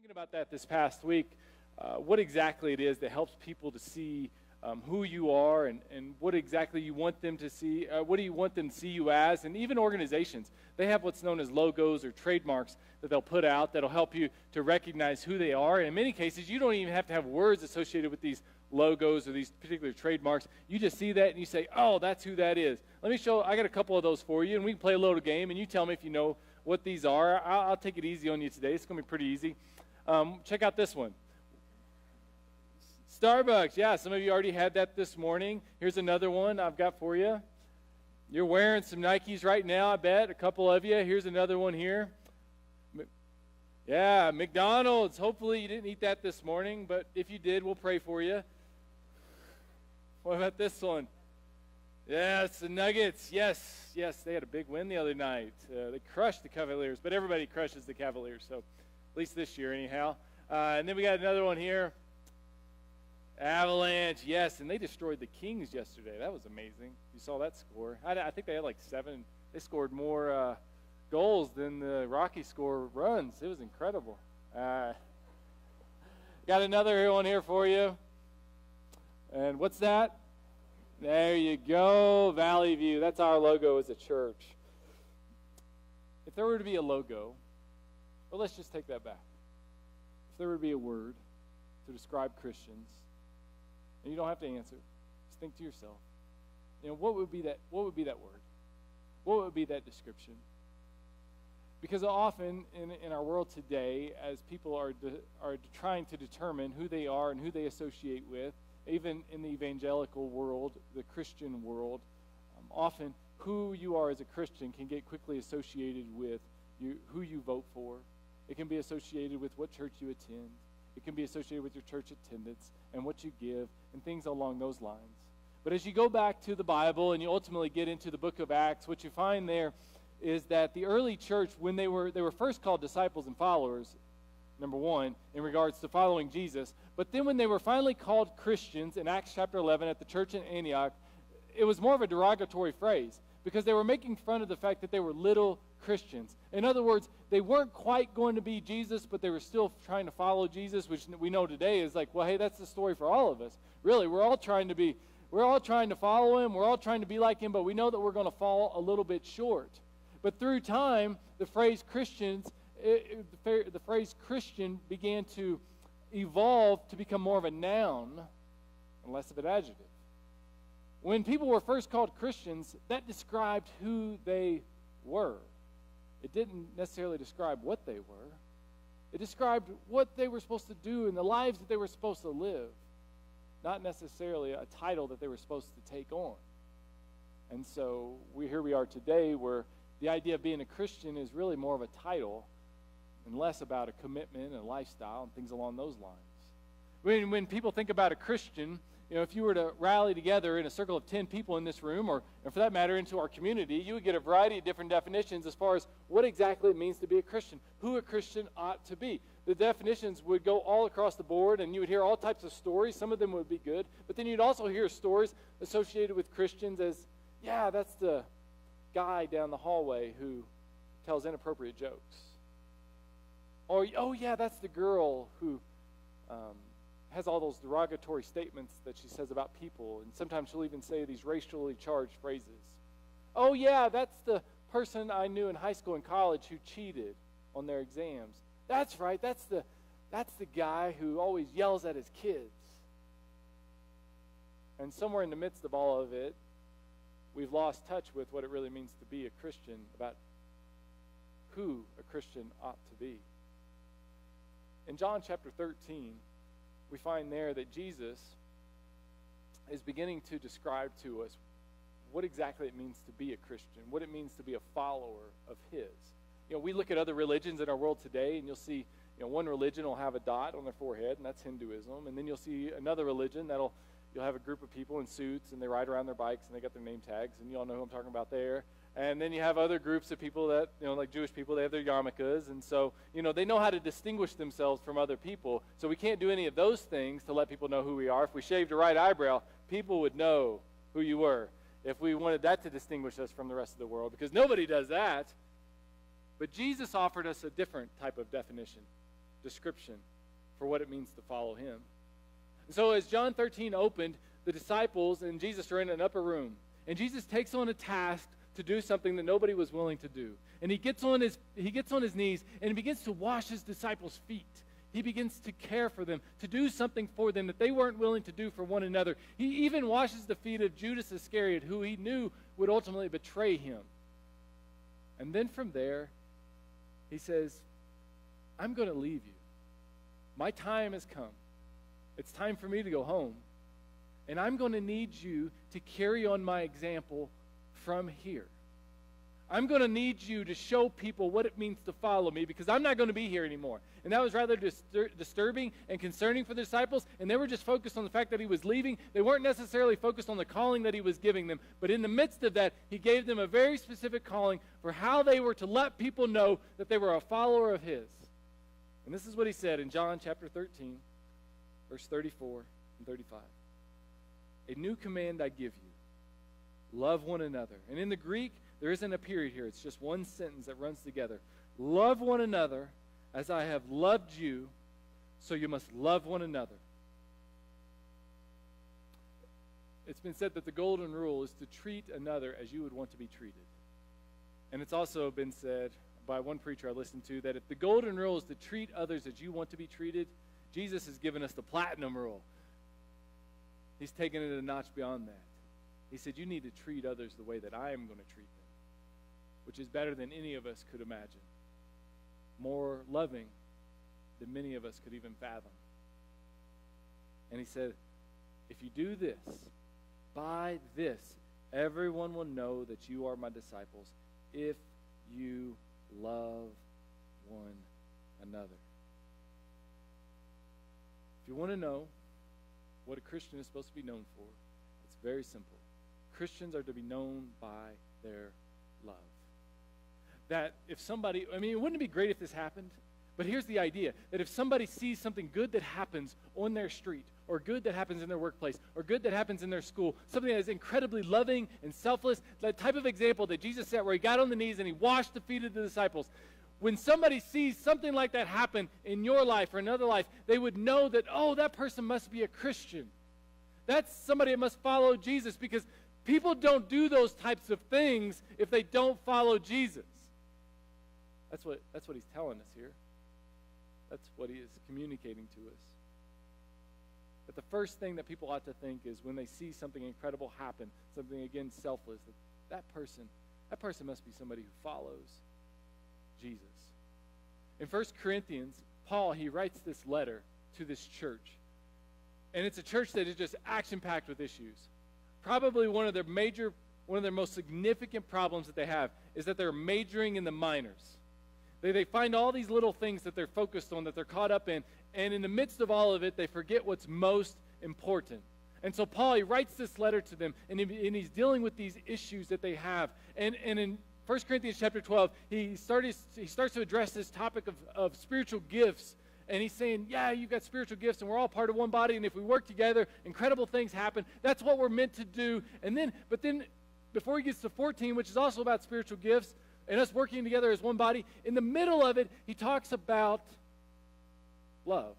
thinking about that this past week, what exactly it is that helps people to see who you are and what exactly you want them to see. What do you want them to see you as? And even organizations, they have what's known as logos or trademarks that they'll put out that'll help you to recognize who they are. And in many cases, you don't even have to have words associated with these logos or these particular trademarks. You just see that and you say, oh, that's who that is. Let me show, I got a couple of those for you, and we can play a little game, and you tell me if you know what these are. I'll take it easy on you today. It's going to be pretty easy. Check out this one. Starbucks. Yeah, some of you already had that this morning. Here's another one I've got for you. You're wearing some Nikes right now, I bet, a couple of you. Here's another one here. Yeah, McDonald's. Hopefully you didn't eat that this morning, but if you did, we'll pray for you. What about this one? Yes, the Nuggets. Yes, they had a big win the other night. They crushed the Cavaliers, but everybody crushes the Cavaliers, so at least this year anyhow. And then we got another one here. Avalanche, yes, and they destroyed the Kings yesterday. That was amazing. You saw that score. I think they had like 7. They scored more goals than the Rockies score runs. It was incredible. Got another one here for you. And what's that? There you go, Valley View. That's our logo as a church. If there were to be a logo, well, let's just take that back. If there were to be a word to describe Christians, and you don't have to answer, just think to yourself, what would be that word? What would be that description? Because often in our world today, as people are trying to determine who they are and who they associate with, even in the evangelical world, the Christian world, often who you are as a Christian can get quickly associated with who you vote for. It can be associated with what church you attend. It can be associated with your church attendance and what you give and things along those lines. But as you go back to the Bible and you ultimately get into the book of Acts, what you find there is that the early church, when they were first called disciples and followers, number one, in regards to following Jesus, but then when they were finally called Christians in Acts chapter 11 at the church in Antioch, it was more of a derogatory phrase because they were making fun of the fact that they were little Christians. In other words, they weren't quite going to be Jesus, but they were still trying to follow Jesus, which we know today is like, well, hey, that's the story for all of us. Really, we're all trying to follow him, we're all trying to be like him, but we know that we're going to fall a little bit short. But through time, the phrase Christians, the phrase Christian began to evolve to become more of a noun and less of an adjective. When people were first called Christians, that described who they were. It didn't necessarily describe what they were. It described what they were supposed to do and the lives that they were supposed to live, not necessarily a title that they were supposed to take on. And so here we are today where the idea of being a Christian is really more of a title and less about a commitment and a lifestyle and things along those lines. When people think about a Christian, if you were to rally together in a circle of 10 people in this room, or for that matter, into our community, you would get a variety of different definitions as far as what exactly it means to be a Christian, who a Christian ought to be. The definitions would go all across the board, and you would hear all types of stories. Some of them would be good, but then you'd also hear stories associated with Christians as, yeah, that's the guy down the hallway who tells inappropriate jokes. Or, oh, yeah, that's the girl who has all those derogatory statements that she says about people, and sometimes she'll even say these racially charged phrases. Oh, yeah, that's the person I knew in high school and college who cheated on their exams. That's right, that's the guy who always yells at his kids. And somewhere in the midst of all of it, we've lost touch with what it really means to be a Christian, about who a Christian ought to be. In John chapter 13, we find there that Jesus is beginning to describe to us what exactly it means to be a Christian, what it means to be a follower of his. We look at other religions in our world today, and you'll see, one religion will have a dot on their forehead, and that's Hinduism. And then you'll see another religion you'll have a group of people in suits, and they ride around their bikes, and they got their name tags, and you all know who I'm talking about there. And then you have other groups of people that, like Jewish people, they have their yarmulkes. And so, they know how to distinguish themselves from other people. So we can't do any of those things to let people know who we are. If we shaved a right eyebrow, people would know who you were. If we wanted that to distinguish us from the rest of the world, because nobody does that. But Jesus offered us a different type of definition. description for what it means to follow him. And so as John 13 opened, the disciples and Jesus are in an upper room. And Jesus takes on a task to do something that nobody was willing to do. And he gets on his knees and he begins to wash his disciples' feet. He begins to care for them, to do something for them that they weren't willing to do for one another. He even washes the feet of Judas Iscariot, who he knew would ultimately betray him. And then from there, he says, I'm going to leave you. My time has come. It's time for me to go home. And I'm going to need you to carry on my example from here. I'm going to need you to show people what it means to follow me, because I'm not going to be here anymore. And that was rather disturbing and concerning for the disciples, and they were just focused on the fact that he was leaving. They weren't necessarily focused on the calling that he was giving them. But in the midst of that, he gave them a very specific calling for how they were to let people know that they were a follower of his. And this is what he said in John chapter 13, verse 34 and 35. A new command I give you. Love one another. And in the Greek, there isn't a period here. It's just one sentence that runs together. Love one another as I have loved you, so you must love one another. It's been said that the golden rule is to treat another as you would want to be treated. And it's also been said by one preacher I listened to that if the golden rule is to treat others as you want to be treated, Jesus has given us the platinum rule. He's taken it a notch beyond that. He said, you need to treat others the way that I am going to treat them, which is better than any of us could imagine. More loving than many of us could even fathom. And he said, if you do this, by this, everyone will know that you are my disciples if you love one another. If you want to know what a Christian is supposed to be known for, it's very simple. Christians are to be known by their love. That if somebody, wouldn't it be great if this happened? But here's the idea, that if somebody sees something good that happens on their street, or good that happens in their workplace, or good that happens in their school, something that is incredibly loving and selfless, that type of example that Jesus set where he got on the knees and he washed the feet of the disciples. When somebody sees something like that happen in your life or another life, they would know that, oh, that person must be a Christian. That's somebody that must follow Jesus, because people don't do those types of things if they don't follow Jesus. That's what he's telling us here. That's what he is communicating to us. But the first thing that people ought to think is when they see something incredible happen, something, again, selfless, that person must be somebody who follows Jesus. In 1 Corinthians, Paul, he writes this letter to this church. And it's a church that is just action-packed with issues. Probably one of their most significant problems that they have is that they're majoring in the minors. They find all these little things that they're focused on, that they're caught up in, and in the midst of all of it, they forget what's most important. And so Paul, he writes this letter to them, and he's dealing with these issues that they have. And in 1 Corinthians chapter 12, he starts to address this topic of spiritual gifts. And he's saying, yeah, you've got spiritual gifts, and we're all part of one body, and if we work together, incredible things happen. That's what we're meant to do. But then, before he gets to 14, which is also about spiritual gifts, and us working together as one body, in the middle of it, he talks about love.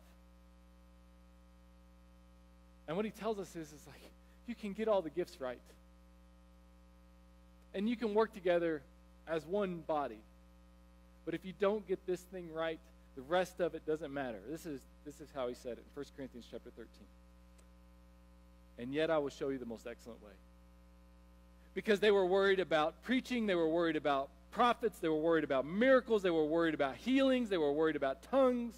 And what he tells us is like, you can get all the gifts right. And you can work together as one body. But if you don't get this thing right, the rest of it doesn't matter. This is how he said it in 1 Corinthians chapter 13. And yet I will show you the most excellent way. Because they were worried about preaching, they were worried about prophets, they were worried about miracles, they were worried about healings, they were worried about tongues.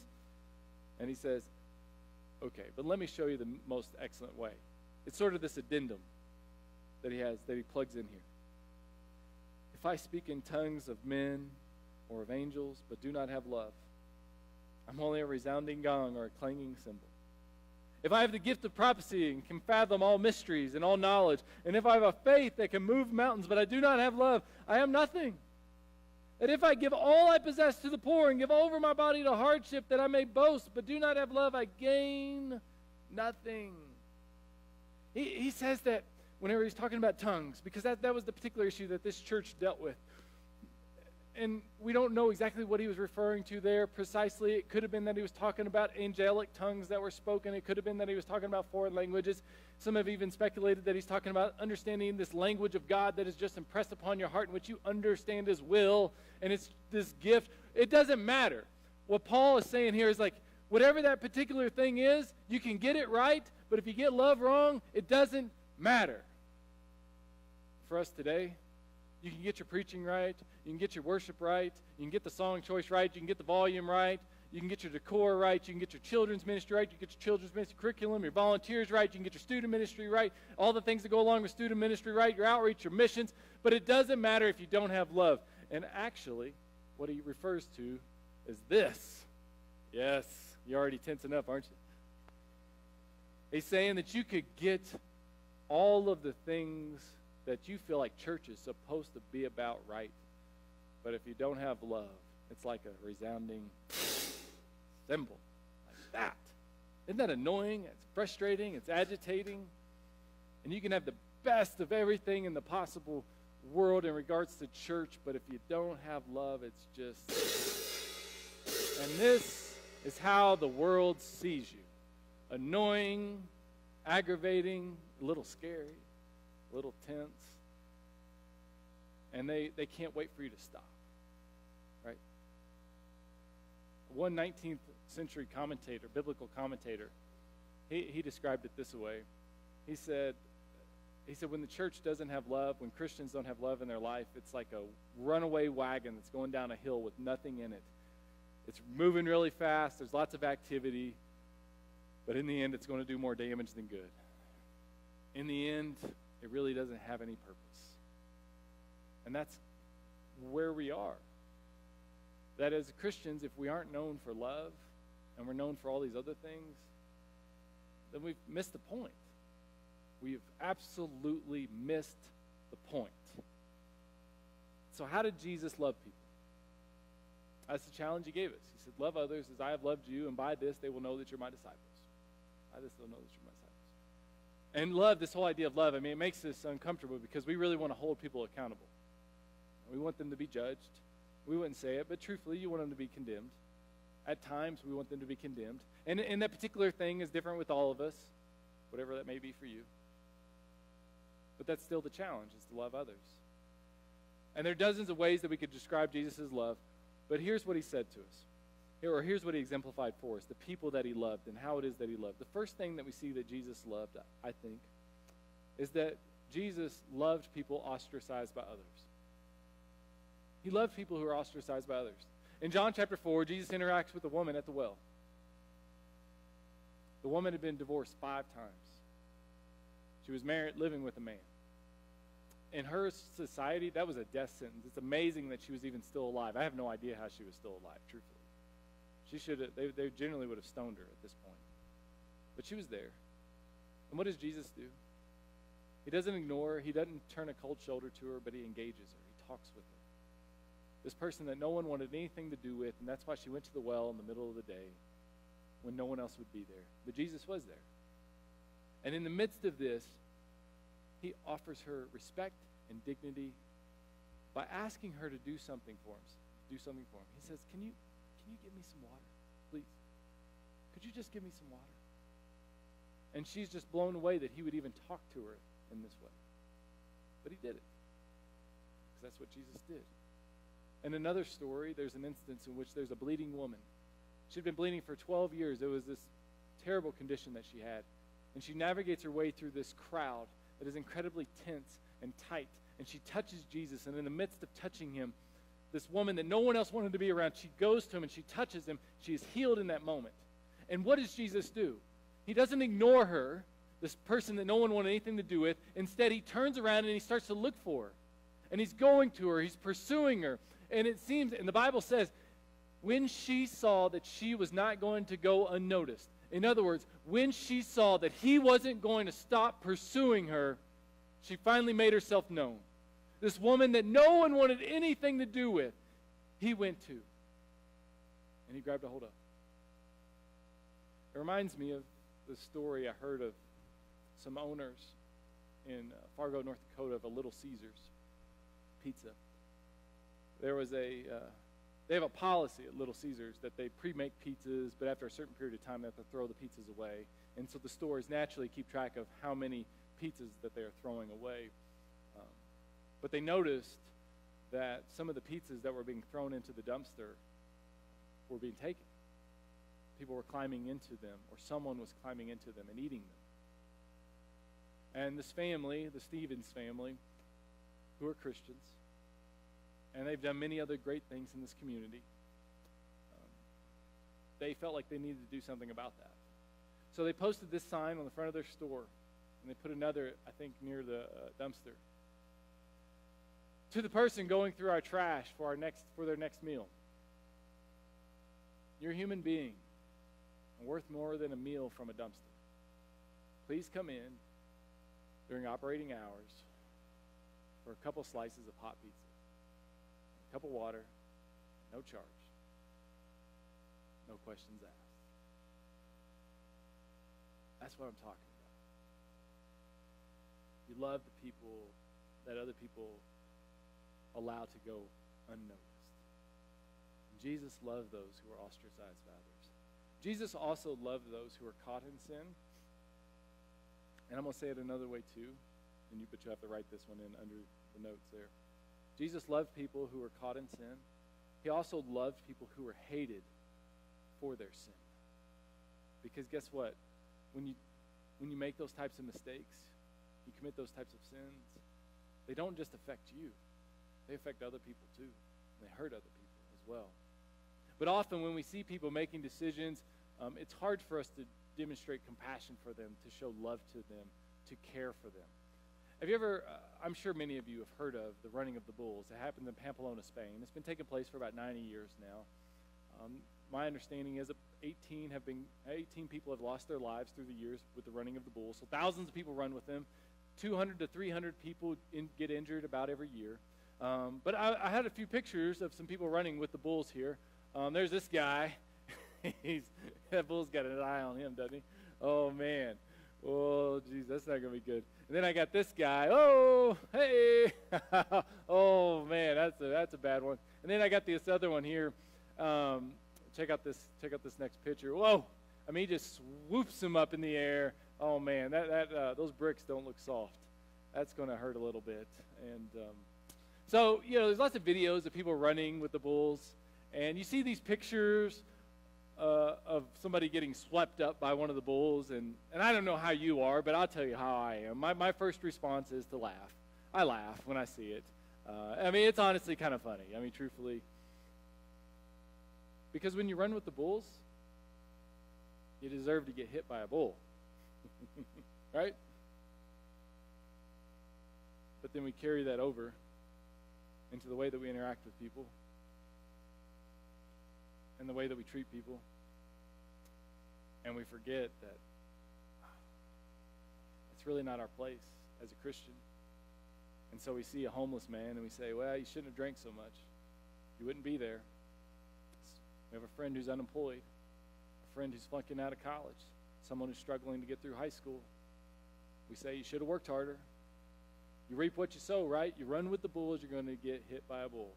And he says, okay, but let me show you the most excellent way. It's sort of this addendum that he has, that he plugs in here. If I speak in tongues of men or of angels, but do not have love, I'm only a resounding gong or a clanging cymbal. If I have the gift of prophecy and can fathom all mysteries and all knowledge, and if I have a faith that can move mountains, but I do not have love, I am nothing. That if I give all I possess to the poor and give over my body to hardship, that I may boast, but do not have love, I gain nothing. He says that whenever he's talking about tongues, because that was the particular issue that this church dealt with. And we don't know exactly what he was referring to there precisely. It could have been that he was talking about angelic tongues that were spoken. It could have been that he was talking about foreign languages. Some have even speculated that he's talking about understanding this language of God that is just impressed upon your heart in which you understand his will, and it's this gift. It doesn't matter. What Paul is saying here is like, whatever that particular thing is, you can get it right, but if you get love wrong, it doesn't matter. For us today, you can get your preaching right, you can get your worship right, you can get the song choice right, you can get the volume right, you can get your decor right, you can get your children's ministry right, you can get your children's ministry curriculum, your volunteers right, you can get your student ministry right, all the things that go along with student ministry right, your outreach, your missions, but it doesn't matter if you don't have love. And actually, what he refers to is this. Yes, you're already tensing up, aren't you? He's saying that you could get all of the things that you feel like church is supposed to be about right, but if you don't have love, it's like a resounding cymbal, like that. Isn't that annoying? It's frustrating. It's agitating. And you can have the best of everything in the possible world in regards to church, but if you don't have love, it's just... And this is how the world sees you. Annoying, aggravating, a little scary, a little tense. And they can't wait for you to stop. Right? One 19th century commentator, biblical commentator, he described it this way. He said, when the church doesn't have love, when Christians don't have love in their life, it's like a runaway wagon that's going down a hill with nothing in it. It's moving really fast. There's lots of activity. But in the end, it's going to do more damage than good. In the end, it really doesn't have any purpose. And that's where we are. That as Christians, if we aren't known for love, and we're known for all these other things, then we've missed the point. We've absolutely missed the point. So how did Jesus love people? That's the challenge he gave us. He said, love others as I have loved you, and by this they will know that you're my disciples. By this they'll know that you're my disciples. And love, this whole idea of love, I mean, it makes us uncomfortable because we really want to hold people accountable. We want them to be judged. We wouldn't say it, but truthfully, you want them to be condemned. At times, we want them to be condemned. And that particular thing is different with all of us, whatever that may be for you. But that's still the challenge, is to love others. And there are dozens of ways that we could describe Jesus' love, but here's what he said to us. Here's what he exemplified for us, the people that he loved and how it is that he loved. The first thing that we see that Jesus loved, I think, is that Jesus loved people ostracized by others. He loved people who are ostracized by others. In John chapter 4, Jesus interacts with a woman at the well. The woman had been divorced 5 times. She was married, living with a man. In her society, that was a death sentence. It's amazing that she was even still alive. I have no idea how she was still alive, truthfully. They generally would have stoned her at this point. But she was there. And what does Jesus do? He doesn't ignore her. He doesn't turn a cold shoulder to her, but he engages her. He talks with her. This person that no one wanted anything to do with, and that's why she went to the well in the middle of the day when no one else would be there. But Jesus was there. And in the midst of this, he offers her respect and dignity by asking her to do something for him. He says, Can you give me some water, please? Could you just give me some water? And she's just blown away that he would even talk to her in this way. But he did it. Because that's what Jesus did. In another story, there's an instance in which there's a bleeding woman. She'd been bleeding for 12 years. It was this terrible condition that she had. And she navigates her way through this crowd that is incredibly tense and tight. And she touches Jesus. And in the midst of touching him, this woman that no one else wanted to be around, she goes to him and she touches him. She is healed in that moment. And what does Jesus do? He doesn't ignore her, this person that no one wanted anything to do with. Instead, he turns around and he starts to look for her. And he's going to her. He's pursuing her. And it seems, and the Bible says, when she saw that she was not going to go unnoticed, in other words, when she saw that he wasn't going to stop pursuing her, she finally made herself known. This woman that no one wanted anything to do with, he went to. And he grabbed a hold of. It reminds me of the story I heard of some owners in Fargo, North Dakota, of a Little Caesars pizza. there was they have a policy at Little Caesars that they pre-make pizzas, but after a certain period of time, they have to throw the pizzas away. And so the stores naturally keep track of how many pizzas that they are throwing away. But they noticed that some of the pizzas that were being thrown into the dumpster were being taken. People were climbing into them, or someone was climbing into them and eating them. And this family, the Stevens family, who are Christians, and they've done many other great things in this community, they felt like they needed to do something about that. So they posted this sign on the front of their store, and they put another, I think, near the dumpster. To the person going through our trash for their next meal, you're a human being and worth more than a meal from a dumpster. Please come in during operating hours for a couple slices of hot pizza, a cup of water, no charge, no questions asked. That's what I'm talking about. You love the people that other people allow to go unnoticed. And Jesus loved those who were ostracized by others. Jesus also loved those who were caught in sin. And I'm going to say it another way too, but you have to write this one in under the notes there. Jesus loved people who were caught in sin. He also loved people who were hated for their sin. Because guess what? When you make those types of mistakes, you commit those types of sins, they don't just affect you. They affect other people too. And they hurt other people as well. But often when we see people making decisions, it's hard for us to demonstrate compassion for them, to show love to them, to care for them. Have you ever, I'm sure many of you have heard of the running of the bulls. It happened in Pamplona, Spain. It's been taking place for about 90 years now. My understanding is that 18 people have lost their lives through the years with the running of the bulls. So thousands of people run with them. 200 to 300 people get injured about every year. But I had a few pictures of some people running with the bulls here. There's this guy. That bull's got an eye on him, doesn't he? Oh, man. Oh, geez, that's not going to be good. And then I got this guy. Oh, hey. Oh, man, that's a bad one. And then I got this other one here. Check out this next picture. Whoa. I mean, he just swoops him up in the air. Oh, man, those bricks don't look soft. That's going to hurt a little bit. And so, there's lots of videos of people running with the bulls. And you see these pictures of somebody getting swept up by one of the bulls. And I don't know how you are, but I'll tell you how I am. My first response is to laugh. I laugh when I see it. I mean, it's honestly kind of funny. I mean, truthfully. Because when you run with the bulls, you deserve to get hit by a bull. Right? But then we carry that over into the way that we interact with people and the way that we treat people. And we forget that it's really not our place as a Christian. And so we see a homeless man and we say, well, you shouldn't have drank so much. You wouldn't be there. We have a friend who's unemployed, a friend who's flunking out of college, someone who's struggling to get through high school. We say you should have worked harder. You reap what you sow, right? You run with the bulls, you're going to get hit by a bull.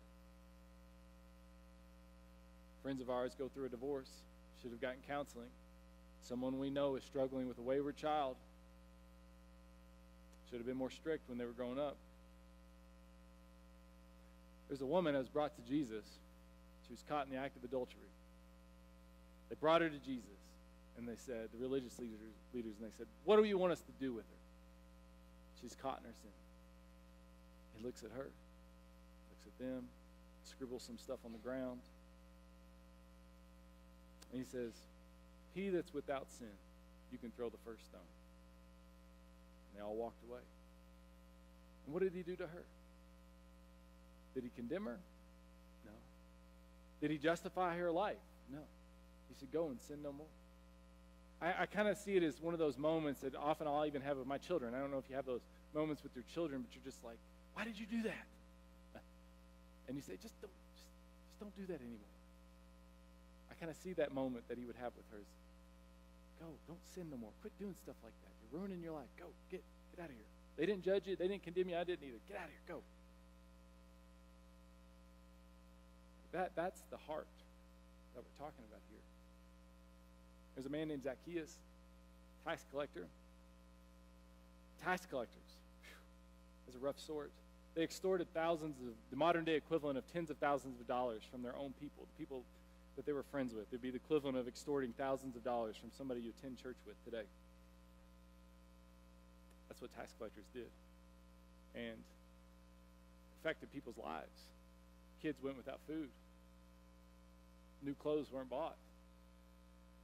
Friends of ours go through a divorce, should have gotten counseling. Someone we know is struggling with a wayward child. Should have been more strict when they were growing up. There's a woman that was brought to Jesus. She was caught in the act of adultery. They brought her to Jesus, and they said, the religious leaders, and they said, what do you want us to do with her? She's caught in her sin. He looks at her, looks at them, scribbles some stuff on the ground, and he says, he that's without sin, you can throw the first stone. And they all walked away. And what did he do to her? Did he condemn her? No. Did he justify her life? No. He said, go and sin no more. I kind of see it as one of those moments that often I'll even have with my children. I don't know if you have those moments with your children, but you're just like, why did you do that? And you say, just don't do that anymore. I kind of see that moment that he would have with hers. Go, don't sin no more. Quit doing stuff like that. You're ruining your life. Go, get out of here. They didn't judge you. They didn't condemn you. I didn't either. Get out of here. Go. That's the heart that we're talking about here. There's a man named Zacchaeus, tax collector. Tax collectors, is a rough sort. They extorted the modern-day equivalent of tens of thousands of dollars from their own people, the people that they were friends with. It'd be the equivalent of extorting thousands of dollars from somebody you attend church with today. That's what tax collectors did. And affected people's lives. Kids went without food. New clothes weren't bought.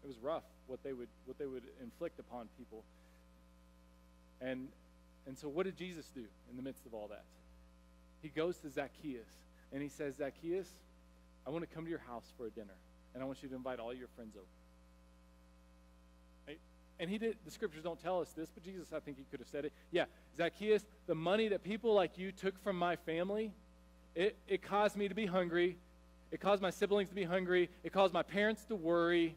It was rough what they would inflict upon people. And so what did Jesus do in the midst of all that? He goes to Zacchaeus and he says, Zacchaeus, I want to come to your house for a dinner, and I want you to invite all your friends over. Right? And he did. The scriptures don't tell us this, but Jesus, I think he could have said it. Yeah, Zacchaeus, the money that people like you took from my family, it caused me to be hungry. It caused my siblings to be hungry. It caused my parents to worry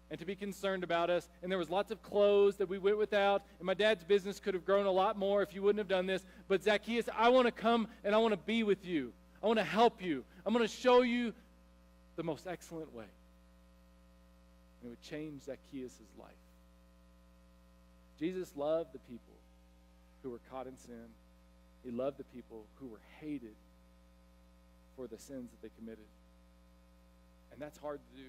and to be concerned about us. And there was lots of clothes that we went without. And my dad's business could have grown a lot more if you wouldn't have done this. But Zacchaeus, I want to come and I want to be with you. I want to help you. I'm going to show you the most excellent way. And it would change Zacchaeus' life. Jesus loved the people who were caught in sin. He loved the people who were hated for the sins that they committed. And that's hard to do,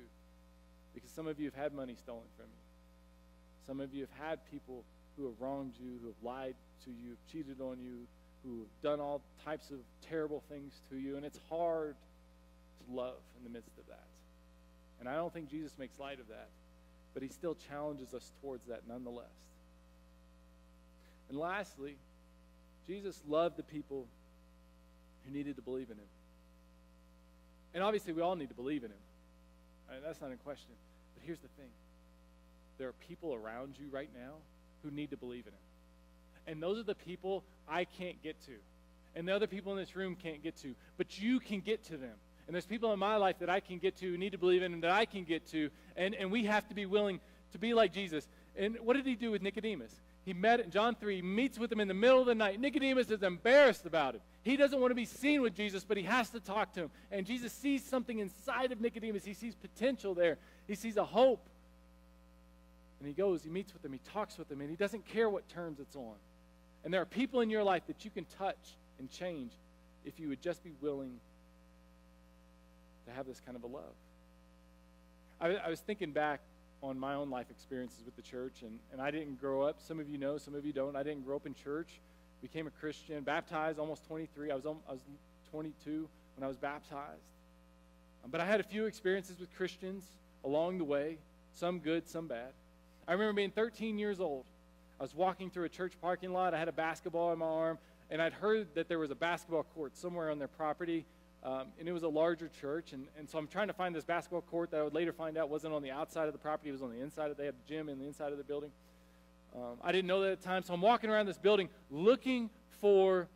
because some of you have had money stolen from you. Some of you have had people who have wronged you, who have lied to you, cheated on you, who have done all types of terrible things to you, and it's hard to love in the midst of that. And I don't think Jesus makes light of that, but he still challenges us towards that nonetheless. And lastly, Jesus loved the people who needed to believe in him. And obviously we all need to believe in him. That's not in question. But here's the thing. There are people around you right now who need to believe in him. And those are the people I can't get to. And the other people in this room can't get to. But you can get to them. And there's people in my life that I can get to, who need to believe in him, that I can get to. And we have to be willing to be like Jesus. And what did he do with Nicodemus? He met in John 3, he meets with him in the middle of the night. Nicodemus is embarrassed about it. He doesn't want to be seen with Jesus, but he has to talk to him. And Jesus sees something inside of Nicodemus. He sees potential there. He sees a hope. And he goes, he meets with him, he talks with him, and he doesn't care what terms it's on. And there are people in your life that you can touch and change if you would just be willing to have this kind of a love. I was thinking back on my own life experiences with the church, and I didn't grow up. Some of you know, some of you don't. I didn't grow up in church. Became a Christian, baptized almost 23. I was 22 when I was baptized. But I had a few experiences with Christians along the way, some good, some bad. I remember being 13 years old. I was walking through a church parking lot. I had a basketball in my arm, and I'd heard that there was a basketball court somewhere on their property. And it was a larger church, and so I'm trying to find this basketball court that I would later find out wasn't on the outside of the property. It was on the inside. They had a gym in the inside of the building. I didn't know that at the time, so I'm walking around this building looking for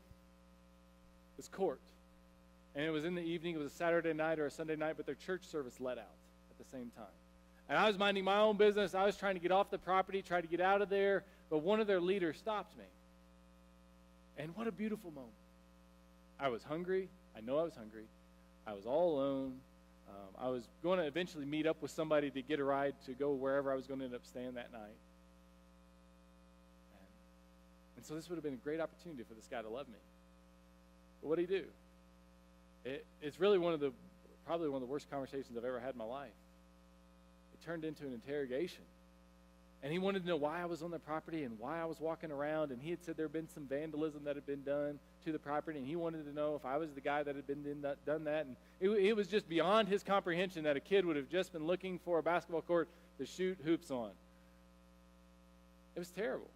this court. And it was in the evening. It was a Saturday night or a Sunday night, but their church service let out at the same time. And I was minding my own business. I was trying to get off the property, try to get out of there, but one of their leaders stopped me. And what a beautiful moment. I was hungry. I know I was hungry. I was all alone. I was going to eventually meet up with somebody to get a ride to go wherever I was going to end up staying that night. And so this would have been a great opportunity for this guy to love me. But what did he do? It's really probably one of the worst conversations I've ever had in my life. It turned into an interrogation. And he wanted to know why I was on the property and why I was walking around. And he had said there had been some vandalism that had been done to the property. And he wanted to know if I was the guy that had done that. And it was just beyond his comprehension that a kid would have just been looking for a basketball court to shoot hoops on. It was terrible.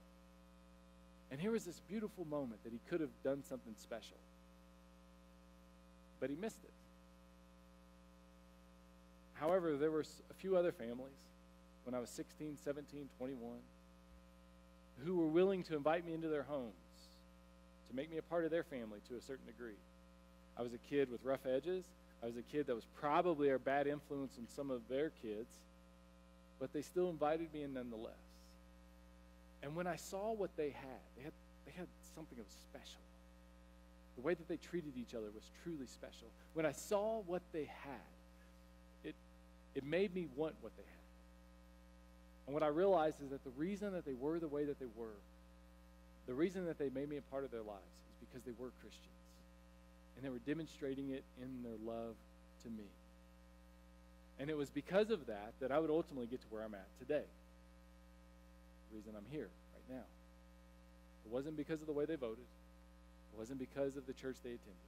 And here was this beautiful moment that he could have done something special. But he missed it. However, there were a few other families when I was 16, 17, 21, who were willing to invite me into their homes, to make me a part of their family to a certain degree. I was a kid with rough edges. I was a kid that was probably a bad influence on some of their kids, but they still invited me in nonetheless. And when I saw what they had something that was special. The way that they treated each other was truly special. When I saw what they had, it made me want what they had. And what I realized is that the reason that they were the way that they were, the reason that they made me a part of their lives is because they were Christians. And they were demonstrating it in their love to me. And it was because of that I would ultimately get to where I'm at today. The reason I'm here right now. It wasn't because of the way they voted. It wasn't because of the church they attended.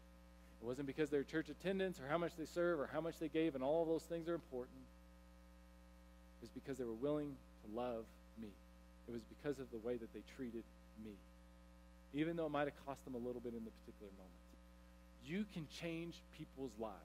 It wasn't because of their church attendance or how much they serve or how much they gave, and all of those things are important. It was because they were willing to love me. It was because of the way that they treated me. Even though it might have cost them a little bit in the particular moment. You can change people's lives.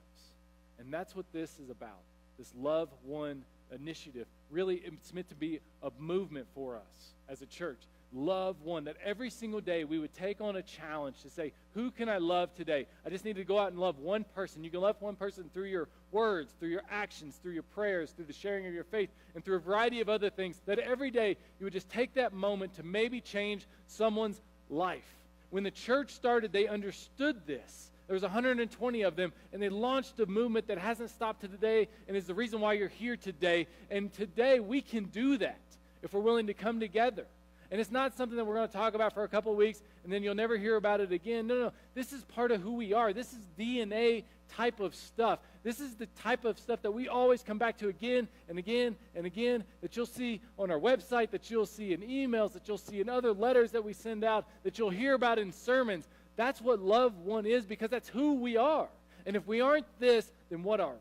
And that's what this is about. This Love One initiative. Really, it's meant to be a movement for us as a church. Love one, that every single day we would take on a challenge to say, who can I love today? I just need to go out and love one person. You can love one person through your words, through your actions, through your prayers, through the sharing of your faith, and through a variety of other things, that every day you would just take that moment to maybe change someone's life. When the church started, they understood this. There was 120 of them, and they launched a movement that hasn't stopped to today and is the reason why you're here today. And today we can do that if we're willing to come together. And it's not something that we're going to talk about for a couple of weeks and then you'll never hear about it again. No. This is part of who we are. This is DNA type of stuff. This is the type of stuff that we always come back to again and again and again, that you'll see on our website, that you'll see in emails, that you'll see in other letters that we send out, that you'll hear about in sermons. That's what Love One is, because that's who we are. And if we aren't this, then what are we?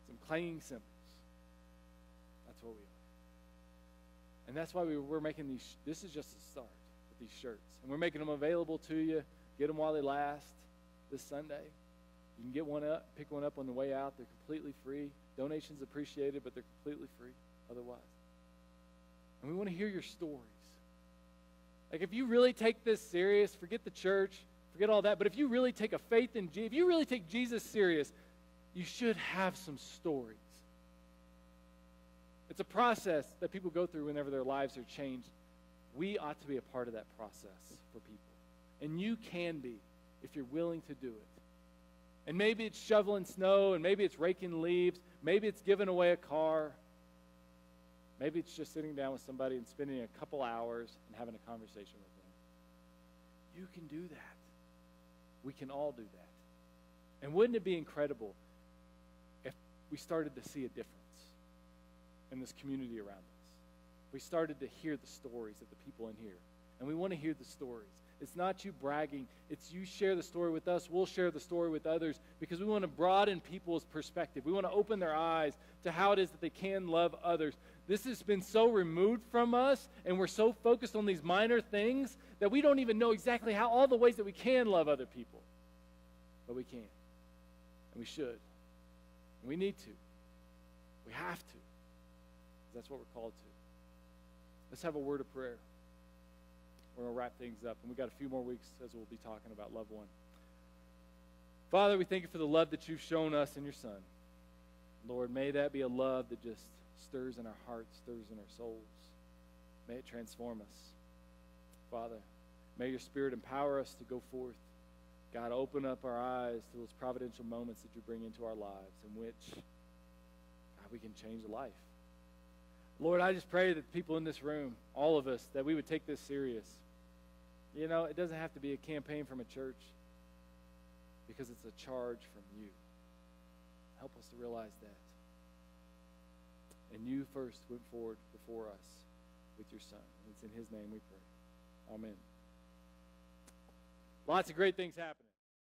Some clanging cymbals. That's what we are. And that's why we're making these. This is just a start with these shirts. And we're making them available to you. Get them while they last this Sunday. You can get one up, pick one up on the way out. They're completely free. Donations appreciated, but they're completely free otherwise. And we want to hear your stories. Like, if you really take this serious, forget the church, forget all that, but if you really take a faith in Jesus, if you really take Jesus serious, you should have some stories. It's a process that people go through whenever their lives are changed. We ought to be a part of that process for people. And you can be if you're willing to do it. And maybe it's shoveling snow, and maybe it's raking leaves, maybe it's giving away a car. Maybe it's just sitting down with somebody and spending a couple hours and having a conversation with them. You can do that. We can all do that. And wouldn't it be incredible if we started to see a difference in this community around us? We started to hear the stories of the people in here. And we want to hear the stories. It's not you bragging. It's you share the story with us. We'll share the story with others, because we want to broaden people's perspective. We want to open their eyes to how it is that they can love others. This has been so removed from us, and we're so focused on these minor things that we don't even know exactly how, all the ways that we can love other people. But we can. And we should. And we need to. We have to. That's what we're called to. Let's have a word of prayer. We're going to wrap things up, and we've got a few more weeks as we'll be talking about Love One. Father, we thank you for the love that you've shown us in your Son. Lord, may that be a love that just stirs in our hearts, stirs in our souls. May it transform us. Father, may your Spirit empower us to go forth. God, open up our eyes to those providential moments that you bring into our lives in which, God, we can change a life. Lord, I just pray that people in this room, all of us, that we would take this serious. You know, it doesn't have to be a campaign from a church, because it's a charge from you. Help us to realize that. And you first went forward before us with your Son. And it's in his name we pray. Amen. Lots of great things happen.